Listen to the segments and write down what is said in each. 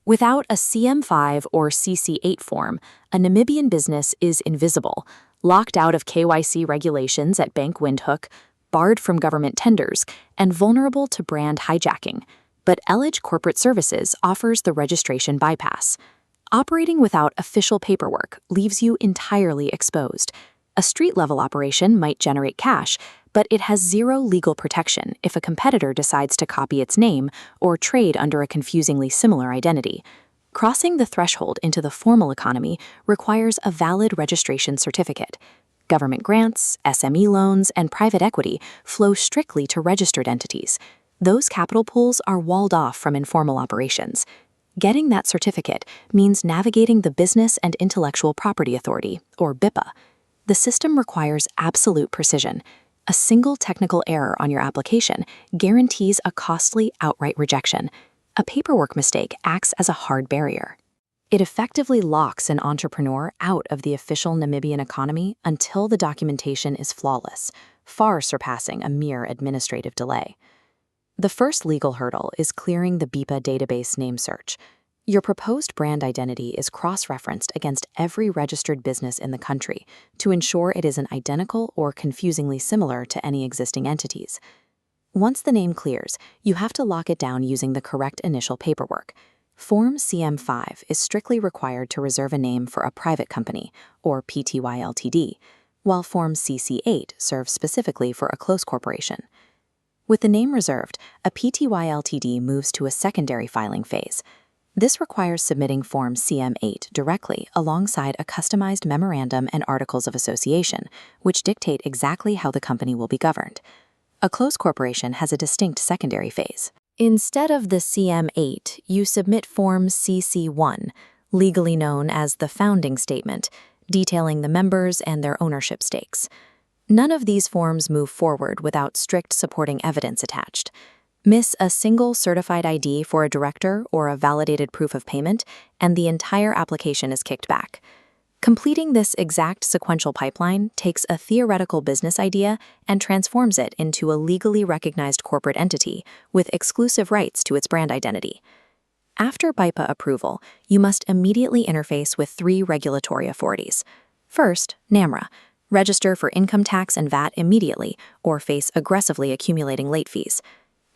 Without a CM5 or CC8 form, a Namibian business is invisible, locked out of KYC regulations at Bank Windhoek, barred from government tenders, and vulnerable to brand hijacking. But Elidge Corporate Services offers the registration bypass. Operating without official paperwork leaves you entirely exposed. A street-level operation might generate cash, but it has zero legal protection if a competitor decides to copy its name or trade under a confusingly similar identity. Crossing the threshold into the formal economy requires a valid registration certificate. Government grants, SME loans, and private equity flow strictly to registered entities. Those capital pools are walled off from informal operations. Getting that certificate means navigating the Business and Intellectual Property Authority, or BIPA. The system requires absolute precision. A single technical error on your application guarantees a costly outright rejection. A paperwork mistake acts as a hard barrier. It effectively locks an entrepreneur out of the official Namibian economy until the documentation is flawless, far surpassing a mere administrative delay. The first legal hurdle is clearing the BIPA database name search. Your proposed brand identity is cross-referenced against every registered business in the country to ensure it isn't identical or confusingly similar to any existing entities. Once the name clears, you have to lock it down using the correct initial paperwork. Form CM5 is strictly required to reserve a name for a private company, or Pty Ltd, while Form CC8 serves specifically for a close corporation. With the name reserved, a Pty Ltd moves to a secondary filing phase. This requires submitting Form CM8 directly alongside a customized memorandum and articles of association, which dictate exactly how the company will be governed. A close corporation has a distinct secondary phase. Instead of the CM8, you submit Form CC1, legally known as the founding statement, detailing the members and their ownership stakes. None of these forms move forward without strict supporting evidence attached. Miss a single certified ID for a director or a validated proof of payment, and the entire application is kicked back. Completing this exact sequential pipeline takes a theoretical business idea and transforms it into a legally recognized corporate entity with exclusive rights to its brand identity. After BIPA approval, you must immediately interface with 3 regulatory authorities. First, NAMRA. Register for income tax and VAT immediately or face aggressively accumulating late fees.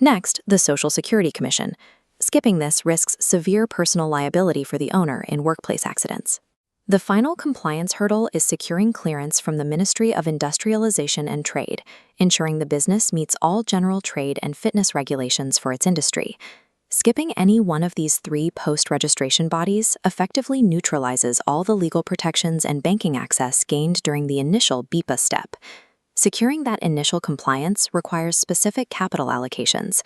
Next, the Social Security Commission. Skipping this risks severe personal liability for the owner in workplace accidents. The final compliance hurdle is securing clearance from the Ministry of Industrialization and Trade, ensuring the business meets all general trade and fitness regulations for its industry. Skipping any one of these 3 post-registration bodies effectively neutralizes all the legal protections and banking access gained during the initial BIPA step. Securing that initial compliance requires specific capital allocations.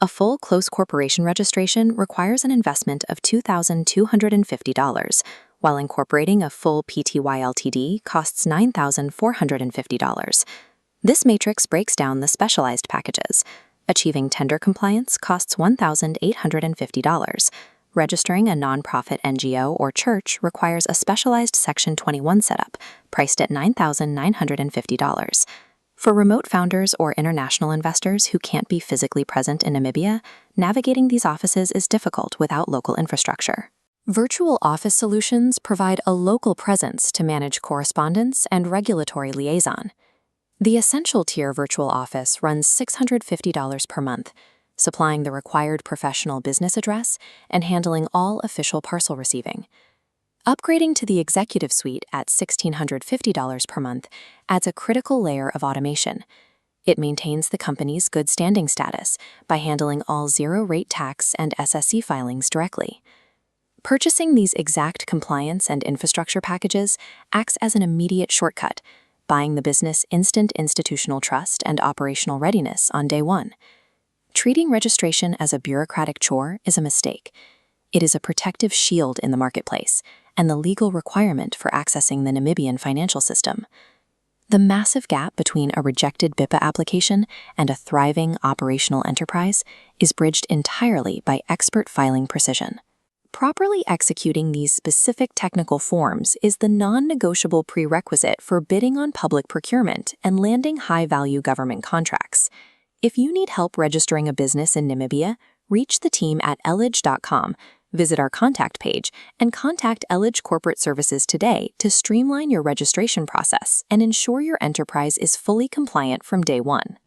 A full close corporation registration requires an investment of $2,250, while incorporating a full Pty Ltd costs $9,450. This matrix breaks down the specialized packages. Achieving tender compliance costs $1,850. Registering a nonprofit NGO or church requires a specialized Section 21 setup, priced at $9,950. For remote founders or international investors who can't be physically present in Namibia, navigating these offices is difficult without local infrastructure. Virtual office solutions provide a local presence to manage correspondence and regulatory liaison. The Essential Tier virtual office runs $650 per month, supplying the required professional business address and handling all official parcel receiving. Upgrading to the Executive Suite at $1,650 per month adds a critical layer of automation. It maintains the company's good standing status by handling all zero-rate tax and SSC filings directly. Purchasing these exact compliance and infrastructure packages acts as an immediate shortcut, buying the business instant institutional trust and operational readiness on day one. Treating registration as a bureaucratic chore is a mistake. It is a protective shield in the marketplace and the legal requirement for accessing the Namibian financial system. The massive gap between a rejected BIPA application and a thriving operational enterprise is bridged entirely by expert filing precision. Properly executing these specific technical forms is the non-negotiable prerequisite for bidding on public procurement and landing high-value government contracts. If you need help registering a business in Namibia, reach the team at elidge.com, Visit our contact page and contact Elidge Corporate Services today to streamline your registration process and ensure your enterprise is fully compliant from day one.